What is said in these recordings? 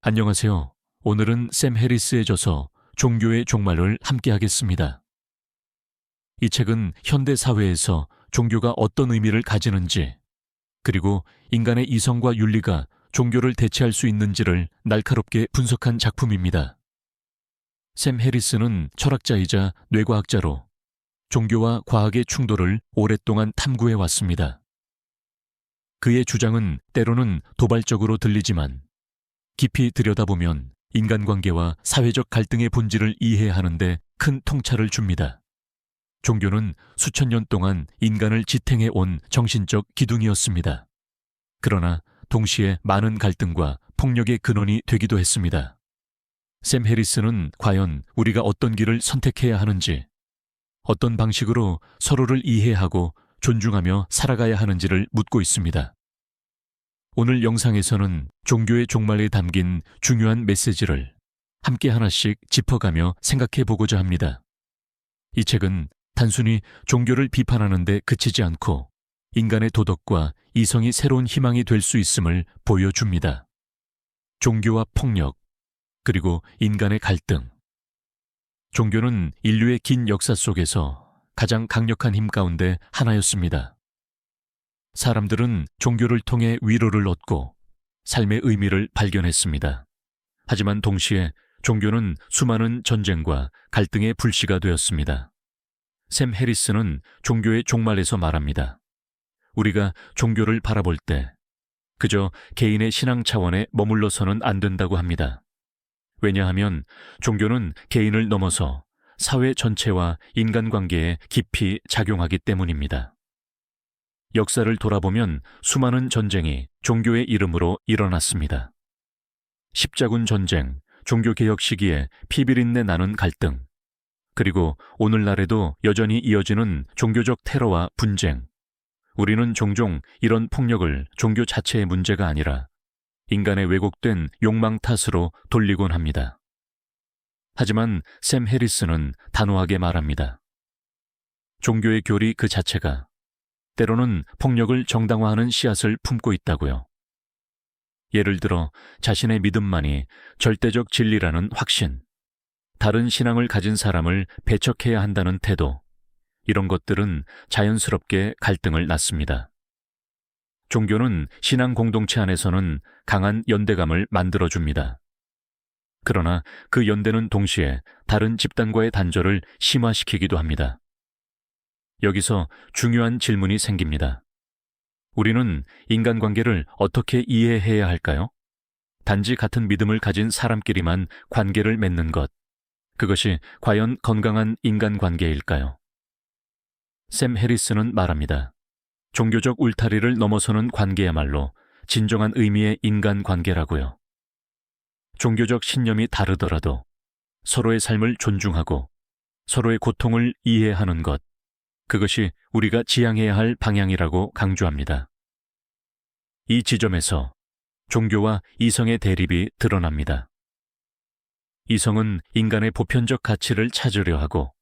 안녕하세요. 오늘은 샘 해리스의 저서 종교의 종말을 함께 하겠습니다. 이 책은 현대 사회에서 종교가 어떤 의미를 가지는지, 그리고 인간의 이성과 윤리가 종교를 대체할 수 있는지를 날카롭게 분석한 작품입니다. 샘 해리스는 철학자이자 뇌과학자로 종교와 과학의 충돌을 오랫동안 탐구해 왔습니다. 그의 주장은 때로는 도발적으로 들리지만 깊이 들여다보면 인간관계와 사회적 갈등의 본질을 이해하는 데 큰 통찰을 줍니다. 종교는 수천 년 동안 인간을 지탱해 온 정신적 기둥이었습니다. 그러나 동시에 많은 갈등과 폭력의 근원이 되기도 했습니다. 샘 해리스는 과연 우리가 어떤 길을 선택해야 하는지, 어떤 방식으로 서로를 이해하고 존중하며 살아가야 하는지를 묻고 있습니다. 오늘 영상에서는 종교의 종말에 담긴 중요한 메시지를 함께 하나씩 짚어가며 생각해 보고자 합니다. 이 책은 단순히 종교를 비판하는 데 그치지 않고 인간의 도덕과 이성이 새로운 희망이 될 수 있음을 보여줍니다. 종교와 폭력, 그리고 인간의 갈등. 종교는 인류의 긴 역사 속에서 가장 강력한 힘 가운데 하나였습니다. 사람들은 종교를 통해 위로를 얻고 삶의 의미를 발견했습니다. 하지만 동시에 종교는 수많은 전쟁과 갈등의 불씨가 되었습니다. 샘 해리스는 종교의 종말에서 말합니다. 우리가 종교를 바라볼 때 그저 개인의 신앙 차원에 머물러서는 안 된다고 합니다. 왜냐하면 종교는 개인을 넘어서 사회 전체와 인간관계에 깊이 작용하기 때문입니다. 역사를 돌아보면 수많은 전쟁이 종교의 이름으로 일어났습니다. 십자군 전쟁, 종교개혁 시기에 피비린내 나는 갈등, 그리고 오늘날에도 여전히 이어지는 종교적 테러와 분쟁. 우리는 종종 이런 폭력을 종교 자체의 문제가 아니라 인간의 왜곡된 욕망 탓으로 돌리곤 합니다. 하지만 샘 해리스는 단호하게 말합니다. 종교의 교리 그 자체가 때로는 폭력을 정당화하는 씨앗을 품고 있다고요. 예를 들어 자신의 믿음만이 절대적 진리라는 확신, 다른 신앙을 가진 사람을 배척해야 한다는 태도, 이런 것들은 자연스럽게 갈등을 낳습니다. 종교는 신앙 공동체 안에서는 강한 연대감을 만들어줍니다. 그러나 그 연대는 동시에 다른 집단과의 단절을 심화시키기도 합니다. 여기서 중요한 질문이 생깁니다. 우리는 인간관계를 어떻게 이해해야 할까요? 단지 같은 믿음을 가진 사람끼리만 관계를 맺는 것, 그것이 과연 건강한 인간관계일까요? 샘 해리스는 말합니다. 종교적 울타리를 넘어서는 관계야말로 진정한 의미의 인간관계라고요. 종교적 신념이 다르더라도 서로의 삶을 존중하고 서로의 고통을 이해하는 것, 그것이 우리가 지향해야 할 방향이라고 강조합니다. 이 지점에서 종교와 이성의 대립이 드러납니다. 이성은 인간의 보편적 가치를 찾으려 하고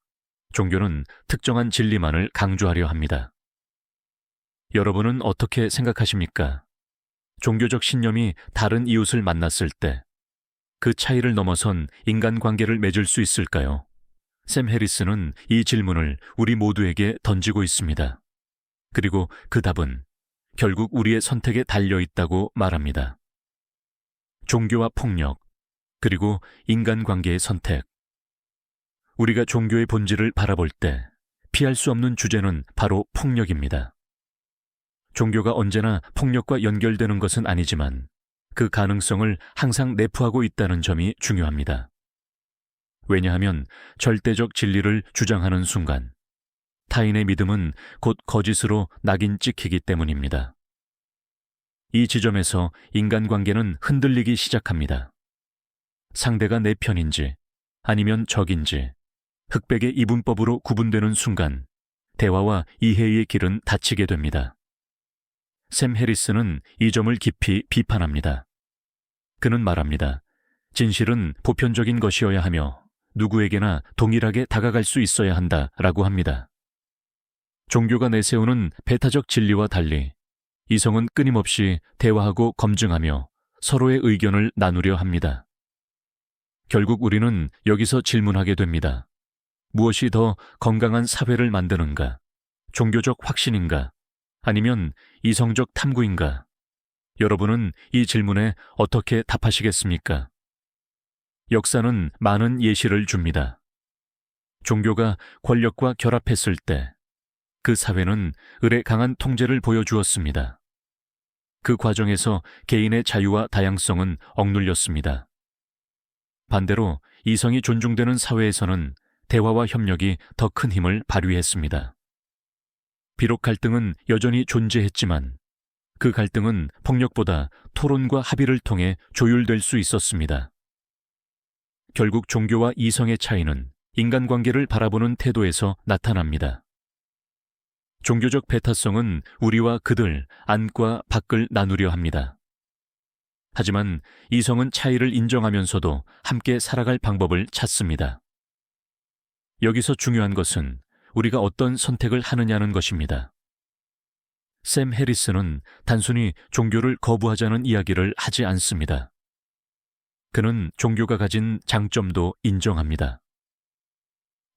종교는 특정한 진리만을 강조하려 합니다. 여러분은 어떻게 생각하십니까? 종교적 신념이 다른 이웃을 만났을 때 그 차이를 넘어선 인간관계를 맺을 수 있을까요? 샘 해리스는 이 질문을 우리 모두에게 던지고 있습니다. 그리고 그 답은 결국 우리의 선택에 달려 있다고 말합니다. 종교와 폭력, 그리고 인간관계의 선택. 우리가 종교의 본질을 바라볼 때 피할 수 없는 주제는 바로 폭력입니다. 종교가 언제나 폭력과 연결되는 것은 아니지만 그 가능성을 항상 내포하고 있다는 점이 중요합니다. 왜냐하면 절대적 진리를 주장하는 순간 타인의 믿음은 곧 거짓으로 낙인 찍히기 때문입니다. 이 지점에서 인간관계는 흔들리기 시작합니다. 상대가 내 편인지 아니면 적인지 흑백의 이분법으로 구분되는 순간 대화와 이해의 길은 닫히게 됩니다. 샘 해리스는 이 점을 깊이 비판합니다. 그는 말합니다. 진실은 보편적인 것이어야 하며 누구에게나 동일하게 다가갈 수 있어야 한다라고 합니다. 종교가 내세우는 배타적 진리와 달리 이성은 끊임없이 대화하고 검증하며 서로의 의견을 나누려 합니다. 결국 우리는 여기서 질문하게 됩니다. 무엇이 더 건강한 사회를 만드는가? 종교적 확신인가? 아니면 이성적 탐구인가? 여러분은 이 질문에 어떻게 답하시겠습니까? 역사는 많은 예시를 줍니다. 종교가 권력과 결합했을 때 그 사회는 을의 강한 통제를 보여주었습니다. 그 과정에서 개인의 자유와 다양성은 억눌렸습니다. 반대로 이성이 존중되는 사회에서는 대화와 협력이 더 큰 힘을 발휘했습니다. 비록 갈등은 여전히 존재했지만 그 갈등은 폭력보다 토론과 합의를 통해 조율될 수 있었습니다. 결국 종교와 이성의 차이는 인간관계를 바라보는 태도에서 나타납니다. 종교적 배타성은 우리와 그들, 안과 밖을 나누려 합니다. 하지만 이성은 차이를 인정하면서도 함께 살아갈 방법을 찾습니다. 여기서 중요한 것은 우리가 어떤 선택을 하느냐는 것입니다. 샘 해리스는 단순히 종교를 거부하자는 이야기를 하지 않습니다. 그는 종교가 가진 장점도 인정합니다.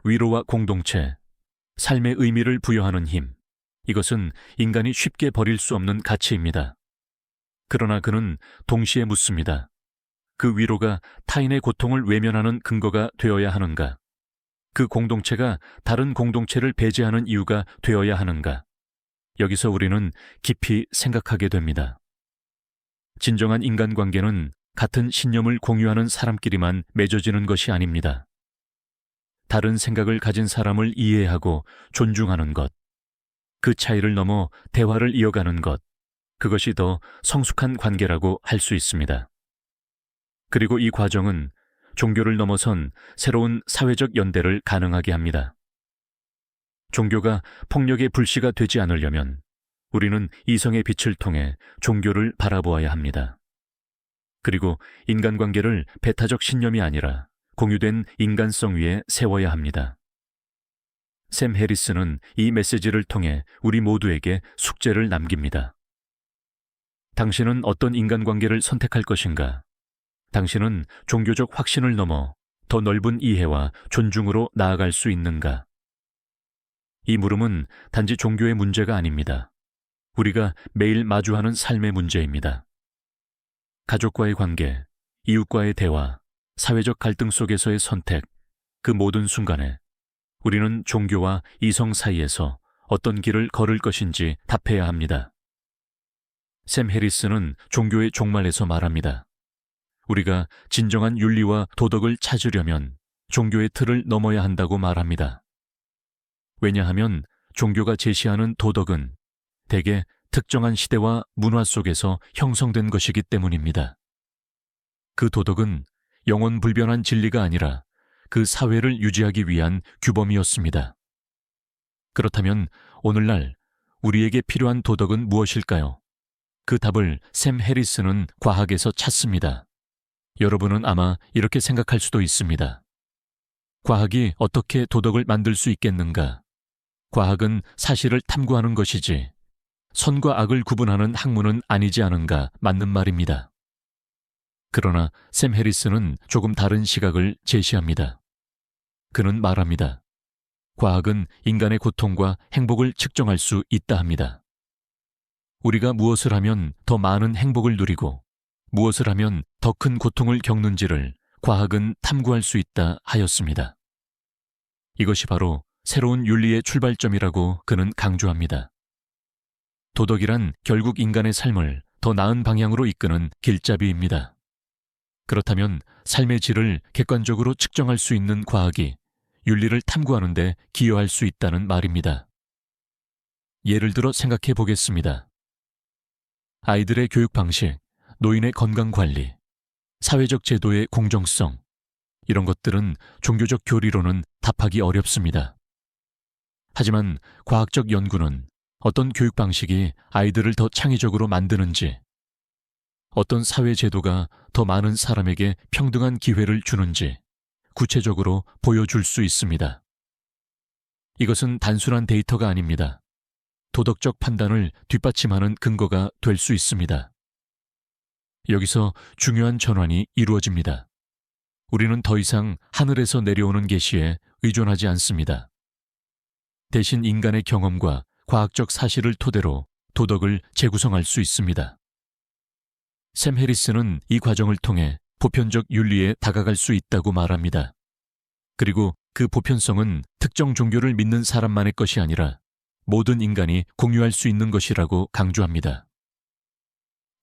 위로와 공동체, 삶의 의미를 부여하는 힘, 이것은 인간이 쉽게 버릴 수 없는 가치입니다. 그러나 그는 동시에 묻습니다. 그 위로가 타인의 고통을 외면하는 근거가 되어야 하는가? 그 공동체가 다른 공동체를 배제하는 이유가 되어야 하는가? 여기서 우리는 깊이 생각하게 됩니다. 진정한 인간관계는 같은 신념을 공유하는 사람끼리만 맺어지는 것이 아닙니다. 다른 생각을 가진 사람을 이해하고 존중하는 것, 그 차이를 넘어 대화를 이어가는 것, 그것이 더 성숙한 관계라고 할 수 있습니다. 그리고 이 과정은 종교를 넘어선 새로운 사회적 연대를 가능하게 합니다. 종교가 폭력의 불씨가 되지 않으려면 우리는 이성의 빛을 통해 종교를 바라보아야 합니다. 그리고 인간관계를 배타적 신념이 아니라 공유된 인간성 위에 세워야 합니다. 샘 해리스는 이 메시지를 통해 우리 모두에게 숙제를 남깁니다. 당신은 어떤 인간관계를 선택할 것인가? 당신은 종교적 확신을 넘어 더 넓은 이해와 존중으로 나아갈 수 있는가? 이 물음은 단지 종교의 문제가 아닙니다. 우리가 매일 마주하는 삶의 문제입니다. 가족과의 관계, 이웃과의 대화, 사회적 갈등 속에서의 선택, 그 모든 순간에 우리는 종교와 이성 사이에서 어떤 길을 걸을 것인지 답해야 합니다. 샘 해리스는 종교의 종말에서 말합니다. 우리가 진정한 윤리와 도덕을 찾으려면 종교의 틀을 넘어야 한다고 말합니다. 왜냐하면 종교가 제시하는 도덕은 대개 특정한 시대와 문화 속에서 형성된 것이기 때문입니다. 그 도덕은 영원 불변한 진리가 아니라 그 사회를 유지하기 위한 규범이었습니다. 그렇다면 오늘날 우리에게 필요한 도덕은 무엇일까요? 그 답을 샘 해리스는 과학에서 찾습니다. 여러분은 아마 이렇게 생각할 수도 있습니다. 과학이 어떻게 도덕을 만들 수 있겠는가? 과학은 사실을 탐구하는 것이지 선과 악을 구분하는 학문은 아니지 않은가 맞는 말입니다. 그러나 샘 해리스는 조금 다른 시각을 제시합니다. 그는 말합니다. 과학은 인간의 고통과 행복을 측정할 수 있다 합니다. 우리가 무엇을 하면 더 많은 행복을 누리고 무엇을 하면 더 큰 고통을 겪는지를 과학은 탐구할 수 있다 하였습니다. 이것이 바로 새로운 윤리의 출발점이라고 그는 강조합니다. 도덕이란 결국 인간의 삶을 더 나은 방향으로 이끄는 길잡이입니다. 그렇다면 삶의 질을 객관적으로 측정할 수 있는 과학이 윤리를 탐구하는 데 기여할 수 있다는 말입니다. 예를 들어 생각해 보겠습니다. 아이들의 교육 방식, 노인의 건강 관리, 사회적 제도의 공정성, 이런 것들은 종교적 교리로는 답하기 어렵습니다. 하지만 과학적 연구는 어떤 교육 방식이 아이들을 더 창의적으로 만드는지, 어떤 사회 제도가 더 많은 사람에게 평등한 기회를 주는지 구체적으로 보여줄 수 있습니다. 이것은 단순한 데이터가 아닙니다. 도덕적 판단을 뒷받침하는 근거가 될 수 있습니다. 여기서 중요한 전환이 이루어집니다. 우리는 더 이상 하늘에서 내려오는 계시에 의존하지 않습니다. 대신 인간의 경험과 과학적 사실을 토대로 도덕을 재구성할 수 있습니다. 샘 해리스는 이 과정을 통해 보편적 윤리에 다가갈 수 있다고 말합니다. 그리고 그 보편성은 특정 종교를 믿는 사람만의 것이 아니라 모든 인간이 공유할 수 있는 것이라고 강조합니다.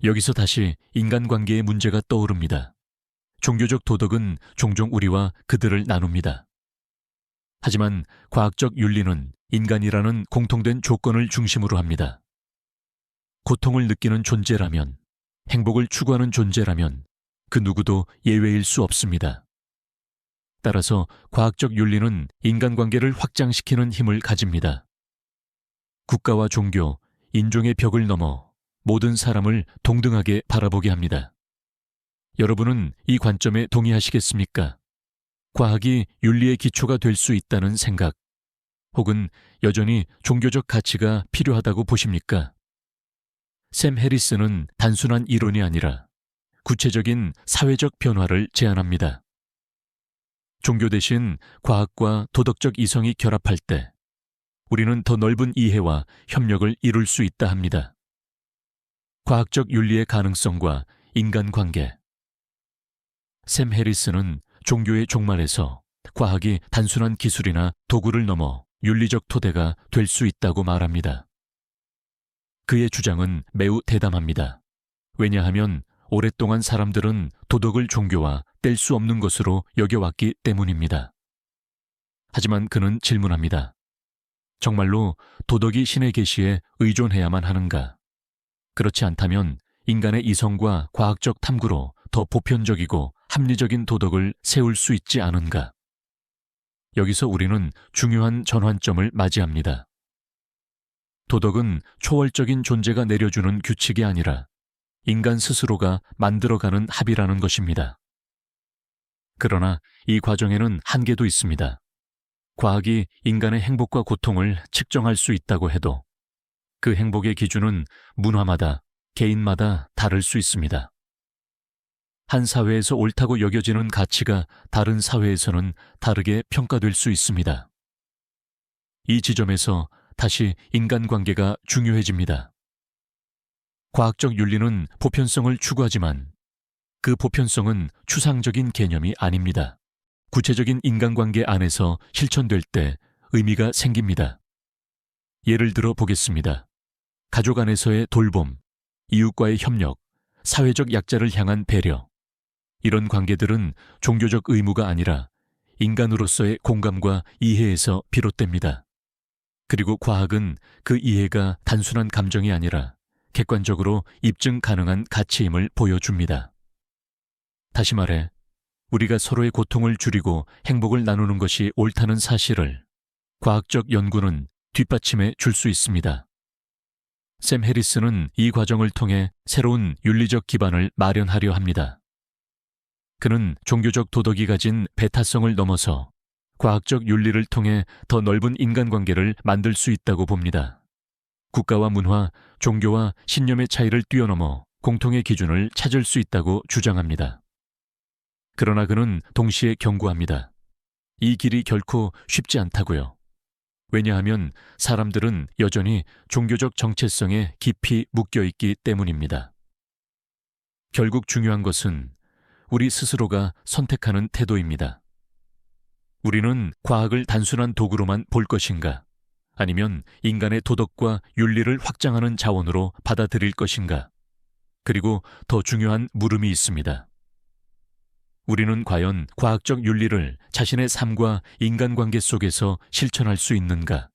여기서 다시 인간관계의 문제가 떠오릅니다. 종교적 도덕은 종종 우리와 그들을 나눕니다. 하지만 과학적 윤리는 인간이라는 공통된 조건을 중심으로 합니다. 고통을 느끼는 존재라면, 행복을 추구하는 존재라면 그 누구도 예외일 수 없습니다. 따라서 과학적 윤리는 인간관계를 확장시키는 힘을 가집니다. 국가와 종교, 인종의 벽을 넘어 모든 사람을 동등하게 바라보게 합니다. 여러분은 이 관점에 동의하시겠습니까? 과학이 윤리의 기초가 될 수 있다는 생각, 혹은 여전히 종교적 가치가 필요하다고 보십니까? 샘 해리스는 단순한 이론이 아니라 구체적인 사회적 변화를 제안합니다. 종교 대신 과학과 도덕적 이성이 결합할 때 우리는 더 넓은 이해와 협력을 이룰 수 있다 합니다. 과학적 윤리의 가능성과 인간관계. 샘 해리스는 종교의 종말에서 과학이 단순한 기술이나 도구를 넘어 윤리적 토대가 될 수 있다고 말합니다. 그의 주장은 매우 대담합니다. 왜냐하면 오랫동안 사람들은 도덕을 종교와 뗄 수 없는 것으로 여겨왔기 때문입니다. 하지만 그는 질문합니다. 정말로 도덕이 신의 계시에 의존해야만 하는가? 그렇지 않다면 인간의 이성과 과학적 탐구로 더 보편적이고 합리적인 도덕을 세울 수 있지 않은가? 여기서 우리는 중요한 전환점을 맞이합니다. 도덕은 초월적인 존재가 내려주는 규칙이 아니라 인간 스스로가 만들어가는 합이라는 것입니다. 그러나 이 과정에는 한계도 있습니다. 과학이 인간의 행복과 고통을 측정할 수 있다고 해도 그 행복의 기준은 문화마다, 개인마다 다를 수 있습니다. 한 사회에서 옳다고 여겨지는 가치가 다른 사회에서는 다르게 평가될 수 있습니다. 이 지점에서 다시 인간관계가 중요해집니다. 과학적 윤리는 보편성을 추구하지만 그 보편성은 추상적인 개념이 아닙니다. 구체적인 인간관계 안에서 실천될 때 의미가 생깁니다. 예를 들어 보겠습니다. 가족 안에서의 돌봄, 이웃과의 협력, 사회적 약자를 향한 배려. 이런 관계들은 종교적 의무가 아니라 인간으로서의 공감과 이해에서 비롯됩니다. 그리고 과학은 그 이해가 단순한 감정이 아니라 객관적으로 입증 가능한 가치임을 보여줍니다. 다시 말해, 우리가 서로의 고통을 줄이고 행복을 나누는 것이 옳다는 사실을 과학적 연구는 뒷받침해 줄 수 있습니다. 샘 해리스는 이 과정을 통해 새로운 윤리적 기반을 마련하려 합니다. 그는 종교적 도덕이 가진 배타성을 넘어서 과학적 윤리를 통해 더 넓은 인간관계를 만들 수 있다고 봅니다. 국가와 문화, 종교와 신념의 차이를 뛰어넘어 공통의 기준을 찾을 수 있다고 주장합니다. 그러나 그는 동시에 경고합니다. 이 길이 결코 쉽지 않다고요. 왜냐하면 사람들은 여전히 종교적 정체성에 깊이 묶여있기 때문입니다. 결국 중요한 것은 우리 스스로가 선택하는 태도입니다. 우리는 과학을 단순한 도구로만 볼 것인가? 아니면 인간의 도덕과 윤리를 확장하는 자원으로 받아들일 것인가? 그리고 더 중요한 물음이 있습니다. 우리는 과연 과학적 윤리를 자신의 삶과 인간관계 속에서 실천할 수 있는가?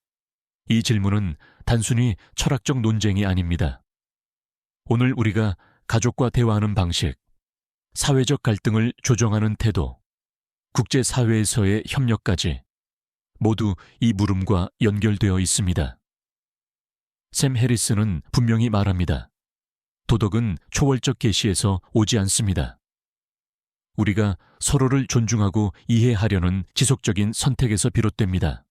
이 질문은 단순히 철학적 논쟁이 아닙니다. 오늘 우리가 가족과 대화하는 방식, 사회적 갈등을 조정하는 태도, 국제사회에서의 협력까지 모두 이 물음과 연결되어 있습니다. 샘 해리스는 분명히 말합니다. 도덕은 초월적 계시에서 오지 않습니다. 우리가 서로를 존중하고 이해하려는 지속적인 선택에서 비롯됩니다.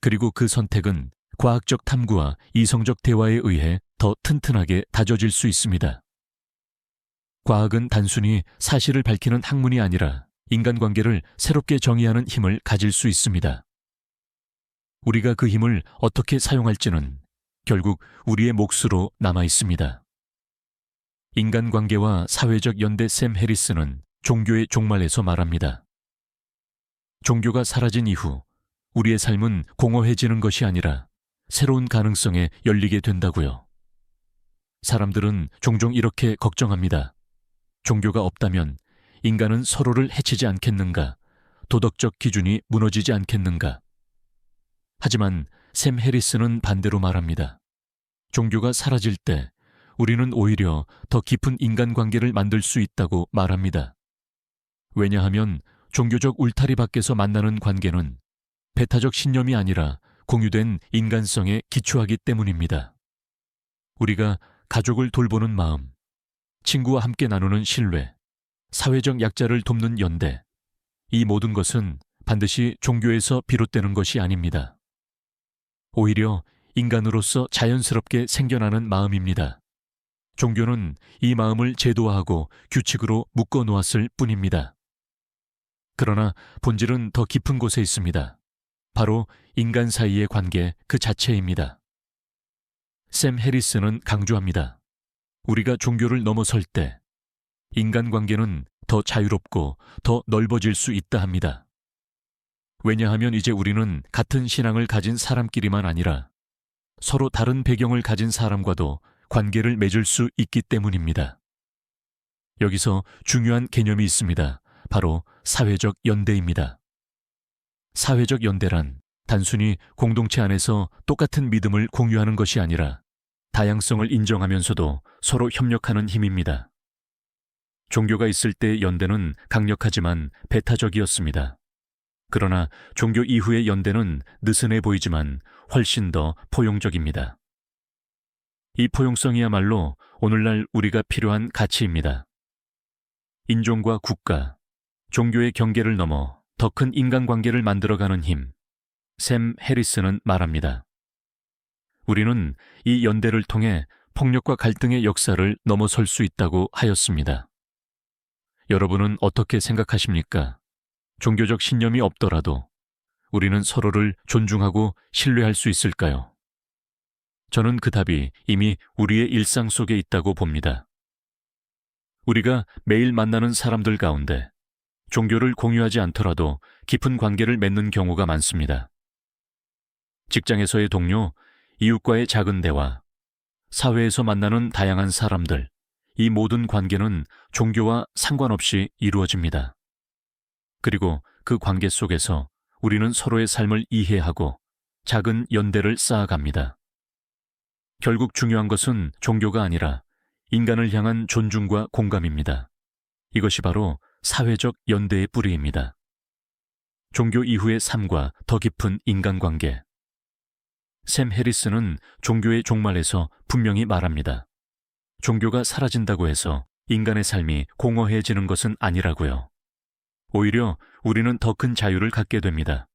그리고 그 선택은 과학적 탐구와 이성적 대화에 의해 더 튼튼하게 다져질 수 있습니다. 과학은 단순히 사실을 밝히는 학문이 아니라 인간관계를 새롭게 정의하는 힘을 가질 수 있습니다. 우리가 그 힘을 어떻게 사용할지는 결국 우리의 몫으로 남아 있습니다. 인간관계와 사회적 연대 샘 해리스는 종교의 종말에서 말합니다. 종교가 사라진 이후 우리의 삶은 공허해지는 것이 아니라 새로운 가능성에 열리게 된다고요. 사람들은 종종 이렇게 걱정합니다. 종교가 없다면 인간은 서로를 해치지 않겠는가? 도덕적 기준이 무너지지 않겠는가? 하지만 샘 해리스는 반대로 말합니다. 종교가 사라질 때 우리는 오히려 더 깊은 인간관계를 만들 수 있다고 말합니다. 왜냐하면 종교적 울타리 밖에서 만나는 관계는 배타적 신념이 아니라 공유된 인간성에 기초하기 때문입니다. 우리가 가족을 돌보는 마음, 친구와 함께 나누는 신뢰, 사회적 약자를 돕는 연대, 이 모든 것은 반드시 종교에서 비롯되는 것이 아닙니다. 오히려 인간으로서 자연스럽게 생겨나는 마음입니다. 종교는 이 마음을 제도화하고 규칙으로 묶어 놓았을 뿐입니다. 그러나 본질은 더 깊은 곳에 있습니다. 바로 인간 사이의 관계 그 자체입니다. 샘 해리스는 강조합니다. 우리가 종교를 넘어설 때 인간관계는 더 자유롭고 더 넓어질 수 있다 합니다. 왜냐하면 이제 우리는 같은 신앙을 가진 사람끼리만 아니라 서로 다른 배경을 가진 사람과도 관계를 맺을 수 있기 때문입니다. 여기서 중요한 개념이 있습니다. 바로 사회적 연대입니다. 사회적 연대란 단순히 공동체 안에서 똑같은 믿음을 공유하는 것이 아니라 다양성을 인정하면서도 서로 협력하는 힘입니다. 종교가 있을 때의 연대는 강력하지만 배타적이었습니다. 그러나 종교 이후의 연대는 느슨해 보이지만 훨씬 더 포용적입니다. 이 포용성이야말로 오늘날 우리가 필요한 가치입니다. 인종과 국가, 종교의 경계를 넘어 더 큰 인간관계를 만들어가는 힘, 샘 해리스는 말합니다. 우리는 이 연대를 통해 폭력과 갈등의 역사를 넘어설 수 있다고 하였습니다. 여러분은 어떻게 생각하십니까? 종교적 신념이 없더라도 우리는 서로를 존중하고 신뢰할 수 있을까요? 저는 그 답이 이미 우리의 일상 속에 있다고 봅니다. 우리가 매일 만나는 사람들 가운데 종교를 공유하지 않더라도 깊은 관계를 맺는 경우가 많습니다. 직장에서의 동료, 이웃과의 작은 대화, 사회에서 만나는 다양한 사람들, 이 모든 관계는 종교와 상관없이 이루어집니다. 그리고 그 관계 속에서 우리는 서로의 삶을 이해하고 작은 연대를 쌓아갑니다. 결국 중요한 것은 종교가 아니라 인간을 향한 존중과 공감입니다. 이것이 바로 사회적 연대의 뿌리입니다. 종교 이후의 삶과 더 깊은 인간관계. 샘 해리스는 종교의 종말에서 분명히 말합니다. 종교가 사라진다고 해서 인간의 삶이 공허해지는 것은 아니라고요. 오히려 우리는 더 큰 자유를 갖게 됩니다.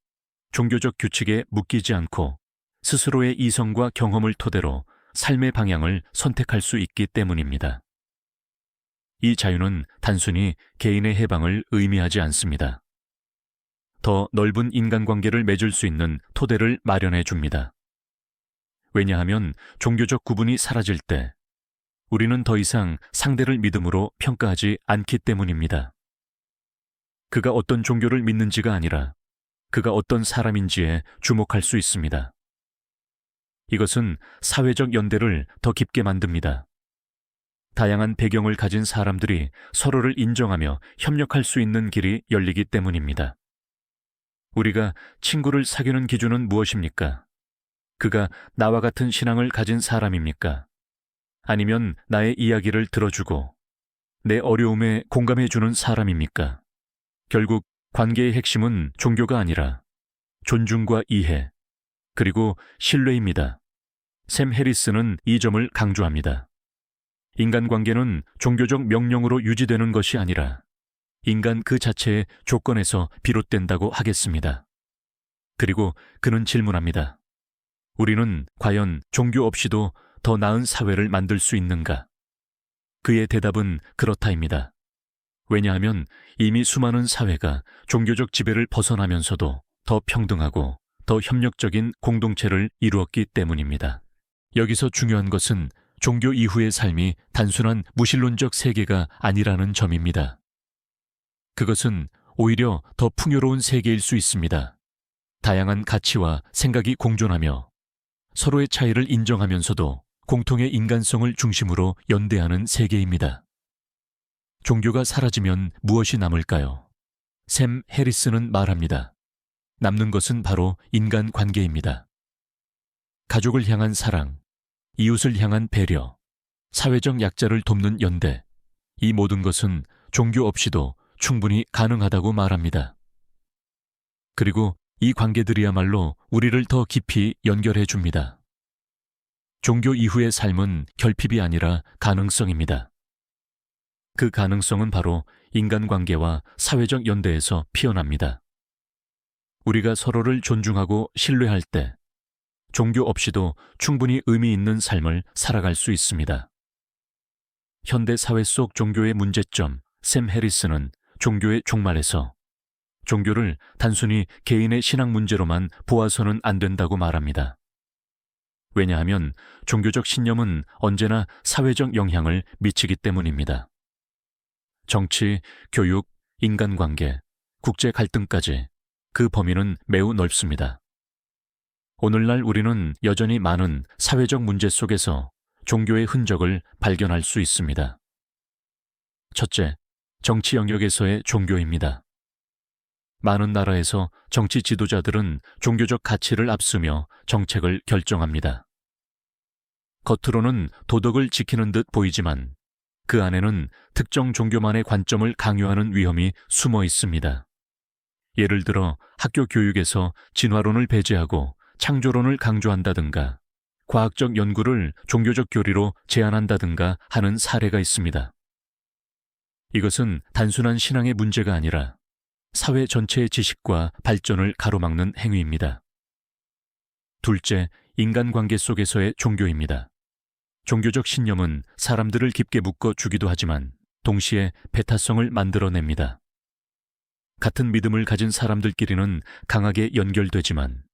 종교적 규칙에 묶이지 않고 스스로의 이성과 경험을 토대로 삶의 방향을 선택할 수 있기 때문입니다. 이 자유는 단순히 개인의 해방을 의미하지 않습니다. 더 넓은 인간관계를 맺을 수 있는 토대를 마련해 줍니다. 왜냐하면 종교적 구분이 사라질 때 우리는 더 이상 상대를 믿음으로 평가하지 않기 때문입니다. 그가 어떤 종교를 믿는지가 아니라 그가 어떤 사람인지에 주목할 수 있습니다. 이것은 사회적 연대를 더 깊게 만듭니다. 다양한 배경을 가진 사람들이 서로를 인정하며 협력할 수 있는 길이 열리기 때문입니다. 우리가 친구를 사귀는 기준은 무엇입니까? 그가 나와 같은 신앙을 가진 사람입니까? 아니면 나의 이야기를 들어주고 내 어려움에 공감해주는 사람입니까? 결국 관계의 핵심은 종교가 아니라 존중과 이해, 그리고 신뢰입니다. 샘 해리스는 이 점을 강조합니다. 인간관계는 종교적 명령으로 유지되는 것이 아니라 인간 그 자체의 조건에서 비롯된다고 하겠습니다. 그리고 그는 질문합니다. 우리는 과연 종교 없이도 더 나은 사회를 만들 수 있는가? 그의 대답은 그렇다입니다. 왜냐하면 이미 수많은 사회가 종교적 지배를 벗어나면서도 더 평등하고 더 협력적인 공동체를 이루었기 때문입니다. 여기서 중요한 것은 종교 이후의 삶이 단순한 무신론적 세계가 아니라는 점입니다. 그것은 오히려 더 풍요로운 세계일 수 있습니다. 다양한 가치와 생각이 공존하며 서로의 차이를 인정하면서도 공통의 인간성을 중심으로 연대하는 세계입니다. 종교가 사라지면 무엇이 남을까요? 샘 해리스는 말합니다. 남는 것은 바로 인간관계입니다. 가족을 향한 사랑, 이웃을 향한 배려, 사회적 약자를 돕는 연대, 이 모든 것은 종교 없이도 충분히 가능하다고 말합니다. 그리고 이 관계들이야말로 우리를 더 깊이 연결해 줍니다. 종교 이후의 삶은 결핍이 아니라 가능성입니다. 그 가능성은 바로 인간관계와 사회적 연대에서 피어납니다. 우리가 서로를 존중하고 신뢰할 때 종교 없이도 충분히 의미 있는 삶을 살아갈 수 있습니다. 현대 사회 속 종교의 문제점, 샘 해리스는 종교의 종말에서 종교를 단순히 개인의 신앙 문제로만 보아서는 안 된다고 말합니다. 왜냐하면 종교적 신념은 언제나 사회적 영향을 미치기 때문입니다. 정치, 교육, 인간관계, 국제 갈등까지 그 범위는 매우 넓습니다. 오늘날 우리는 여전히 많은 사회적 문제 속에서 종교의 흔적을 발견할 수 있습니다. 첫째, 정치 영역에서의 종교입니다. 많은 나라에서 정치 지도자들은 종교적 가치를 앞세우며 정책을 결정합니다. 겉으로는 도덕을 지키는 듯 보이지만 그 안에는 특정 종교만의 관점을 강요하는 위험이 숨어 있습니다. 예를 들어 학교 교육에서 진화론을 배제하고 창조론을 강조한다든가 과학적 연구를 종교적 교리로 제한한다든가 하는 사례가 있습니다. 이것은 단순한 신앙의 문제가 아니라 사회 전체의 지식과 발전을 가로막는 행위입니다. 둘째, 인간관계 속에서의 종교입니다. 종교적 신념은 사람들을 깊게 묶어주기도 하지만 동시에 배타성을 만들어냅니다. 같은 믿음을 가진 사람들끼리는 강하게 연결되지만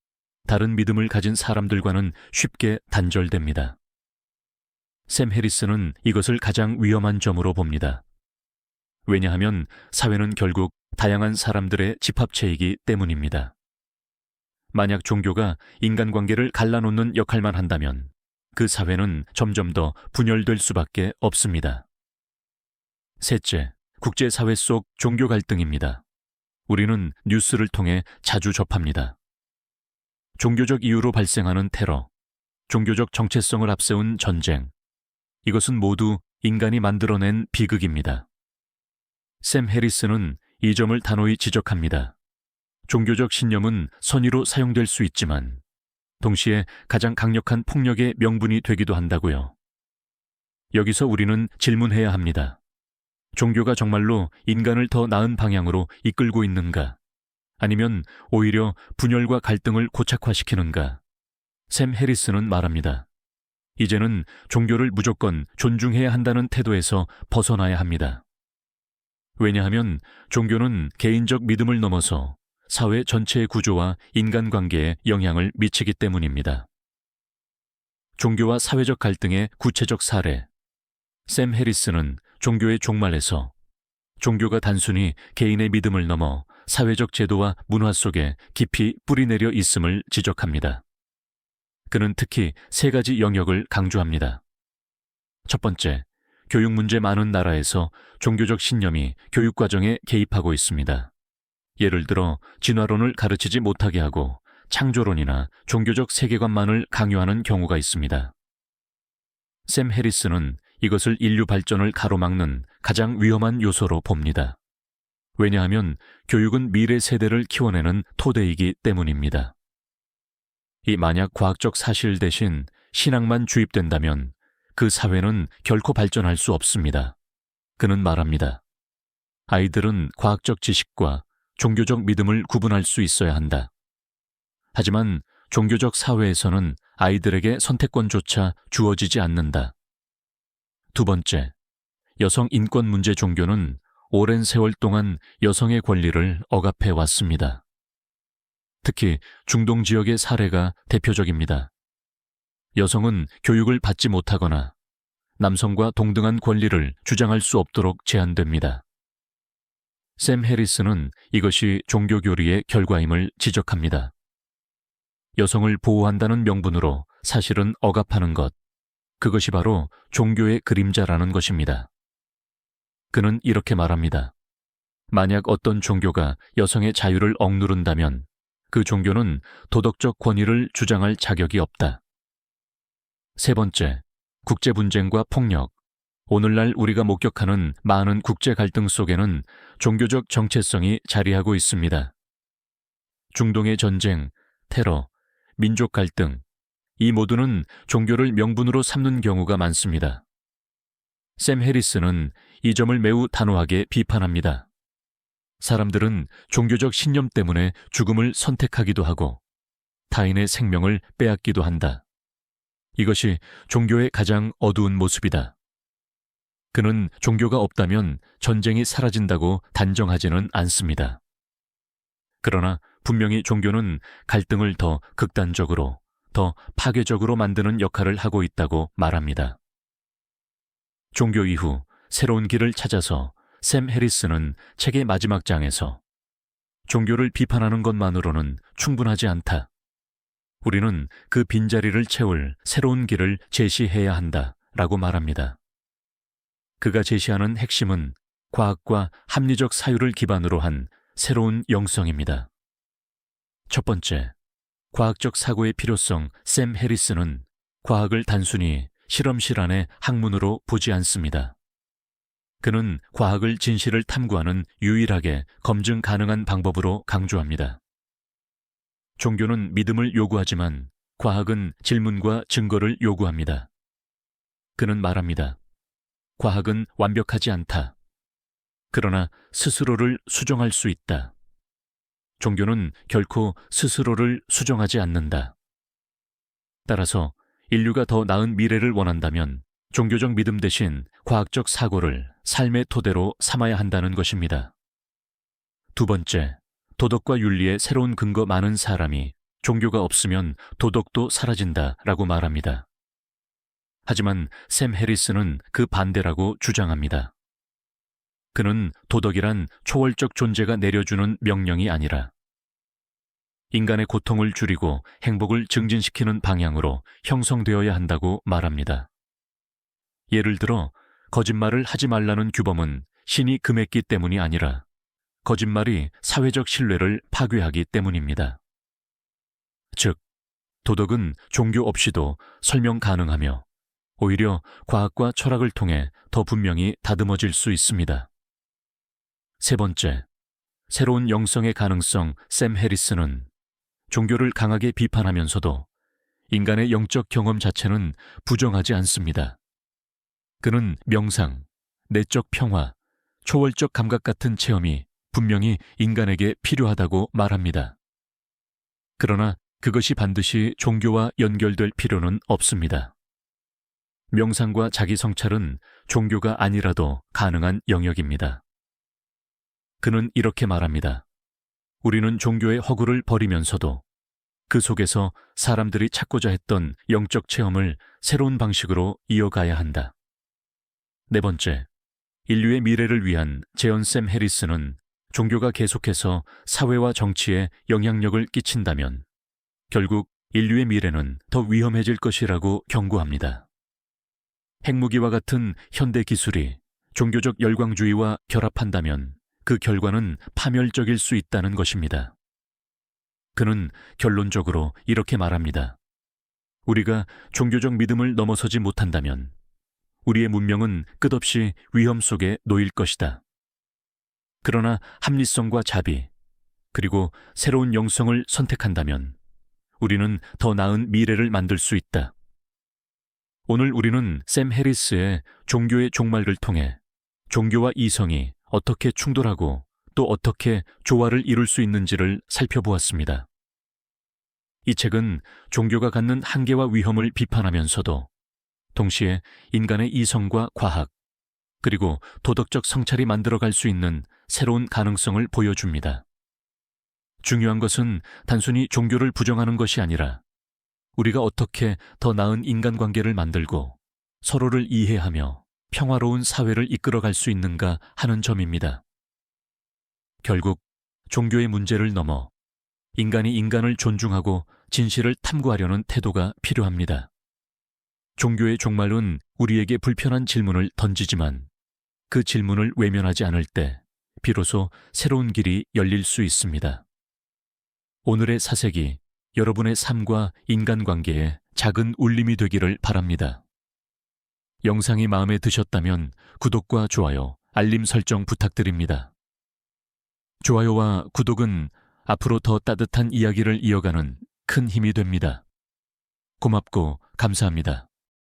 다른 믿음을 가진 사람들과는 쉽게 단절됩니다. 샘 해리스는 이것을 가장 위험한 점으로 봅니다. 왜냐하면 사회는 결국 다양한 사람들의 집합체이기 때문입니다. 만약 종교가 인간관계를 갈라놓는 역할만 한다면 그 사회는 점점 더 분열될 수밖에 없습니다. 셋째, 국제사회 속 종교 갈등입니다. 우리는 뉴스를 통해 자주 접합니다. 종교적 이유로 발생하는 테러, 종교적 정체성을 앞세운 전쟁, 이것은 모두 인간이 만들어낸 비극입니다. 샘 해리스는 이 점을 단호히 지적합니다. 종교적 신념은 선의로 사용될 수 있지만 동시에 가장 강력한 폭력의 명분이 되기도 한다고요. 여기서 우리는 질문해야 합니다. 종교가 정말로 인간을 더 나은 방향으로 이끌고 있는가? 아니면 오히려 분열과 갈등을 고착화시키는가? 샘 해리스는 말합니다. 이제는 종교를 무조건 존중해야 한다는 태도에서 벗어나야 합니다. 왜냐하면 종교는 개인적 믿음을 넘어서 사회 전체의 구조와 인간관계에 영향을 미치기 때문입니다. 종교와 사회적 갈등의 구체적 사례. 샘 해리스는 종교의 종말에서 종교가 단순히 개인의 믿음을 넘어 사회적 제도와 문화 속에 깊이 뿌리내려 있음을 지적합니다. 그는 특히 세 가지 영역을 강조합니다. 첫 번째, 교육 문제 많은 나라에서 종교적 신념이 교육 과정에 개입하고 있습니다. 예를 들어 진화론을 가르치지 못하게 하고 창조론이나 종교적 세계관만을 강요하는 경우가 있습니다. 샘 해리스는 이것을 인류 발전을 가로막는 가장 위험한 요소로 봅니다. 왜냐하면 교육은 미래 세대를 키워내는 토대이기 때문입니다. 이 만약 과학적 사실 대신 신앙만 주입된다면 그 사회는 결코 발전할 수 없습니다. 그는 말합니다. 아이들은 과학적 지식과 종교적 믿음을 구분할 수 있어야 한다. 하지만 종교적 사회에서는 아이들에게 선택권조차 주어지지 않는다. 두 번째, 여성 인권 문제 종교는 오랜 세월 동안 여성의 권리를 억압해 왔습니다. 특히 중동 지역의 사례가 대표적입니다. 여성은 교육을 받지 못하거나 남성과 동등한 권리를 주장할 수 없도록 제한됩니다. 샘 해리스는 이것이 종교교리의 결과임을 지적합니다. 여성을 보호한다는 명분으로 사실은 억압하는 것, 그것이 바로 종교의 그림자라는 것입니다. 그는 이렇게 말합니다. 만약 어떤 종교가 여성의 자유를 억누른다면 그 종교는 도덕적 권위를 주장할 자격이 없다. 세 번째, 국제 분쟁과 폭력. 오늘날 우리가 목격하는 많은 국제 갈등 속에는 종교적 정체성이 자리하고 있습니다. 중동의 전쟁, 테러, 민족 갈등, 이 모두는 종교를 명분으로 삼는 경우가 많습니다. 샘 해리스는 이 점을 매우 단호하게 비판합니다. 사람들은 종교적 신념 때문에 죽음을 선택하기도 하고 타인의 생명을 빼앗기도 한다. 이것이 종교의 가장 어두운 모습이다. 그는 종교가 없다면 전쟁이 사라진다고 단정하지는 않습니다. 그러나 분명히 종교는 갈등을 더 극단적으로, 더 파괴적으로 만드는 역할을 하고 있다고 말합니다. 종교 이후 새로운 길을 찾아서 샘 해리스는 책의 마지막 장에서 종교를 비판하는 것만으로는 충분하지 않다. 우리는 그 빈자리를 채울 새로운 길을 제시해야 한다 라고 말합니다. 그가 제시하는 핵심은 과학과 합리적 사유를 기반으로 한 새로운 영성입니다. 첫 번째, 과학적 사고의 필요성. 샘 해리스는 과학을 단순히 실험실 안의 학문으로 보지 않습니다. 그는 과학을 진실을 탐구하는 유일하게 검증 가능한 방법으로 강조합니다. 종교는 믿음을 요구하지만 과학은 질문과 증거를 요구합니다. 그는 말합니다. 과학은 완벽하지 않다. 그러나 스스로를 수정할 수 있다. 종교는 결코 스스로를 수정하지 않는다. 따라서 인류가 더 나은 미래를 원한다면 종교적 믿음 대신 과학적 사고를 삶의 토대로 삼아야 한다는 것입니다. 두 번째, 도덕과 윤리에 새로운 근거. 많은 사람이 종교가 없으면 도덕도 사라진다라고 말합니다. 하지만 샘 해리스는 그 반대라고 주장합니다. 그는 도덕이란 초월적 존재가 내려주는 명령이 아니라 인간의 고통을 줄이고 행복을 증진시키는 방향으로 형성되어야 한다고 말합니다. 예를 들어 거짓말을 하지 말라는 규범은 신이 금했기 때문이 아니라 거짓말이 사회적 신뢰를 파괴하기 때문입니다. 즉, 도덕은 종교 없이도 설명 가능하며 오히려 과학과 철학을 통해 더 분명히 다듬어질 수 있습니다. 세 번째, 새로운 영성의 가능성. 샘 해리스는 종교를 강하게 비판하면서도 인간의 영적 경험 자체는 부정하지 않습니다. 그는 명상, 내적 평화, 초월적 감각 같은 체험이 분명히 인간에게 필요하다고 말합니다. 그러나 그것이 반드시 종교와 연결될 필요는 없습니다. 명상과 자기 성찰은 종교가 아니라도 가능한 영역입니다. 그는 이렇게 말합니다. 우리는 종교의 허구를 버리면서도 그 속에서 사람들이 찾고자 했던 영적 체험을 새로운 방식으로 이어가야 한다. 네 번째, 인류의 미래를 위한 제언. 샘 해리스는 종교가 계속해서 사회와 정치에 영향력을 끼친다면 결국 인류의 미래는 더 위험해질 것이라고 경고합니다. 핵무기와 같은 현대 기술이 종교적 열광주의와 결합한다면 그 결과는 파멸적일 수 있다는 것입니다. 그는 결론적으로 이렇게 말합니다. 우리가 종교적 믿음을 넘어서지 못한다면 우리의 문명은 끝없이 위험 속에 놓일 것이다. 그러나 합리성과 자비, 그리고 새로운 영성을 선택한다면 우리는 더 나은 미래를 만들 수 있다. 오늘 우리는 샘 해리스의 종교의 종말을 통해 종교와 이성이 어떻게 충돌하고 또 어떻게 조화를 이룰 수 있는지를 살펴보았습니다. 이 책은 종교가 갖는 한계와 위험을 비판하면서도 동시에 인간의 이성과 과학, 그리고 도덕적 성찰이 만들어갈 수 있는 새로운 가능성을 보여줍니다. 중요한 것은 단순히 종교를 부정하는 것이 아니라 우리가 어떻게 더 나은 인간관계를 만들고 서로를 이해하며 평화로운 사회를 이끌어갈 수 있는가 하는 점입니다. 결국 종교의 문제를 넘어 인간이 인간을 존중하고 진실을 탐구하려는 태도가 필요합니다. 종교의 종말은 우리에게 불편한 질문을 던지지만 그 질문을 외면하지 않을 때 비로소 새로운 길이 열릴 수 있습니다. 오늘의 사색이 여러분의 삶과 인간관계에 작은 울림이 되기를 바랍니다. 영상이 마음에 드셨다면 구독과 좋아요, 알림 설정 부탁드립니다. 좋아요와 구독은 앞으로 더 따뜻한 이야기를 이어가는 큰 힘이 됩니다. 고맙고 감사합니다.